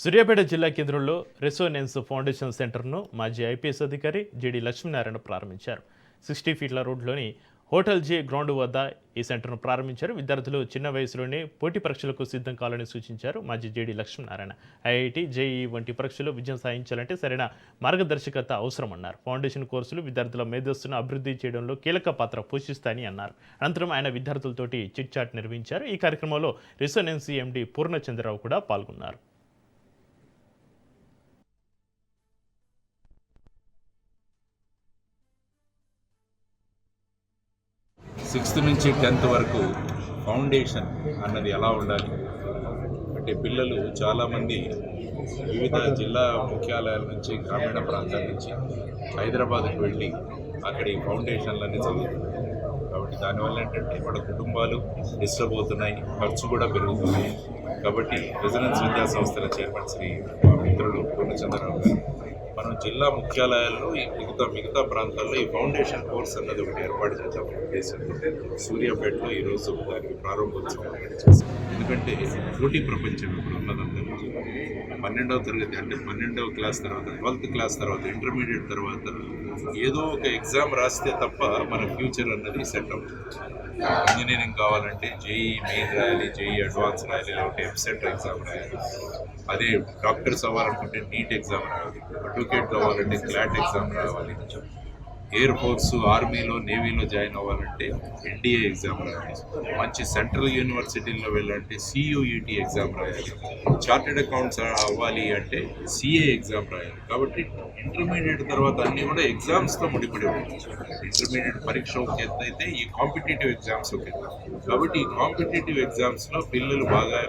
సూర్యాపేట జిల్లా కేంద్రంలో resonance foundation సెంటర్ను మాజీ ఐపీఎస్ అధికారి జేడి లక్ష్మీనారాయణ ప్రారంభించారు. 60 ఫీట్ల రోడ్లోని హోటల్ జే గ్రౌండ్ వద్ద ఈ సెంటర్ను ప్రారంభించారు. విద్యార్థులు చిన్న వయసులోనే పోటీ పరీక్షలకు సిద్ధం కావాలని సూచించారు మాజీ జేడి లక్ష్మీనారాయణ. ఐఐటి, జేఈ వంటి పరీక్షలు విజయం సాధించాలంటే సరైన మార్గదర్శకత అవసరమన్నారు. ఫౌండేషన్ కోర్సులు విద్యార్థుల మేధస్సును అభివృద్ధి చేయడంలో కీలక పాత్ర పోషిస్తాయని అన్నారు. అనంతరం ఆయన విద్యార్థులతోటి చిట్ చాట్ నిర్వహించారు. ఈ కార్యక్రమంలో రెసోనెన్స్ ఎండీ పూర్ణచంద్రరావు కూడా పాల్గొన్నారు. 6th నుంచి 10th వరకు ఫౌండేషన్ అన్నది ఎలా ఉండాలి అంటే పిల్లలు చాలామంది వివిధ జిల్లా ముఖ్యాలయాల నుంచి గ్రామీణ ప్రాంతాల నుంచి హైదరాబాద్కు వెళ్ళి అక్కడ ఈ ఫౌండేషన్లన్నీ చదువుతున్నారు. కాబట్టి దానివల్ల ఏంటంటే వాళ్ళ కుటుంబాలు డిస్టర్బ్ అవుతున్నాయి, ఖర్చు కూడా పెరుగుతున్నాయి. కాబట్టి రెసిడెన్స్ విద్యా సంస్థల చైర్మన్ శ్రీ మా మిత్రులు పూర్ణచంద్రరావు గారు మనం జిల్లా ముఖ్యాలయాల్లో ఈ మిగతా ప్రాంతాల్లో ఈ ఫౌండేషన్ కోర్స్ అన్నది ఒకటి ఏర్పాటు చేద్దాం ఉద్దేశంతో సూర్యాపేటలో ఈరోజు దానికి ప్రారంభోత్సవం చేశాం. ఎందుకంటే పోటీ ప్రపంచం ఇప్పుడు ఉన్నదంతా 12వ తరగతి అంటే 12వ క్లాస్ తర్వాత 12th క్లాస్ తర్వాత ఇంటర్మీడియట్ తర్వాత ఏదో ఒక ఎగ్జామ్ రాస్తే తప్ప మన ఫ్యూచర్ అన్నది సెట్ అవుతుంది. ఇంజనీరింగ్ కావాలంటే జేఈ మెయిన్ రాయాలి, జేఈ అడ్వాన్స్ రాయాలి, లేకపోతే ఎంసెట్ ఎగ్జామ్ రాయాలి. అదే డాక్టర్స్ అవ్వాలనుకుంటే నీట్ ఎగ్జామ్ రాయాలి, అడ్వకేట్ కావాలంటే క్లాట్ ఎగ్జామ్ రావాలి, ఎయిర్ ఫోర్స్, ఆర్మీలో, నేవీలో జాయిన్ అవ్వాలంటే ఎన్డీఏ ఎగ్జామ్ రాయాలి, మంచి సెంట్రల్ యూనివర్సిటీల్లో వెళ్ళాలంటే సియూఈటీ ఎగ్జామ్ రాయాలి, చార్టెడ్ అకౌంట్స్ అవ్వాలి అంటే సిఏ ఎగ్జామ్ రాయాలి. కాబట్టి ఇంటర్మీడియట్ తర్వాత అన్నీ కూడా ఎగ్జామ్స్తో ముడిపడి ఉంటాయి. ఇంటర్మీడియట్ పరీక్ష ఒక ఎత్తు అయితే ఈ కాంపిటేటివ్ ఎగ్జామ్స్ ఒక ఎత్తు. కాబట్టి ఈ కాంపిటేటివ్ ఎగ్జామ్స్లో పిల్లలు బాగా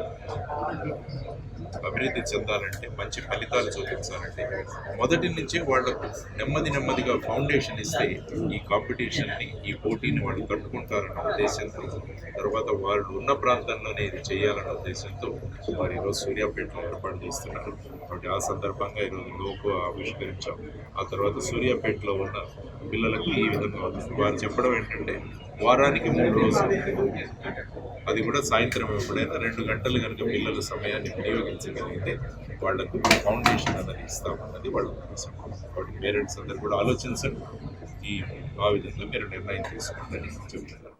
అభివృద్ధి చెందాలంటే, మంచి ఫలితాలు చూపించాలంటే మొదటి నుంచే వాళ్లకు నెమ్మదిగా ఫౌండేషన్ ఇస్తే ఈ కాంపిటీషన్ని, ఈ పోటీని వాళ్ళు తట్టుకుంటారన్న ఉద్దేశంతో, తర్వాత వాళ్ళు ఉన్న ప్రాంతంలోనే ఇది చేయాలన్న ఉద్దేశంతో వారు ఈరోజు సూర్యాపేటలో ఏర్పాటు చేస్తున్నారు. కాబట్టి ఆ సందర్భంగా ఈరోజు లోగో ఆవిష్కరించాం. ఆ తర్వాత సూర్యాపేటలో ఉన్న పిల్లలకు ఈ విధంగా వారు చెప్పడం ఏంటంటే వారానికి 3 రోజులు, అది కూడా సాయంత్రం ఎప్పుడైనా 2 గంటలు కనుక పిల్లల సమయాన్ని వినియోగించగలిగితే వాళ్లకు ఫౌండేషన్ అన్నది ఇస్తామన్నది వాళ్ళ ఉద్దేశం. కాబట్టి పేరెంట్స్ అందరూ కూడా ఆలోచించండి, ఆ విధంగా మీరు నిర్ణయం తీసుకోండి చెప్తున్నారు.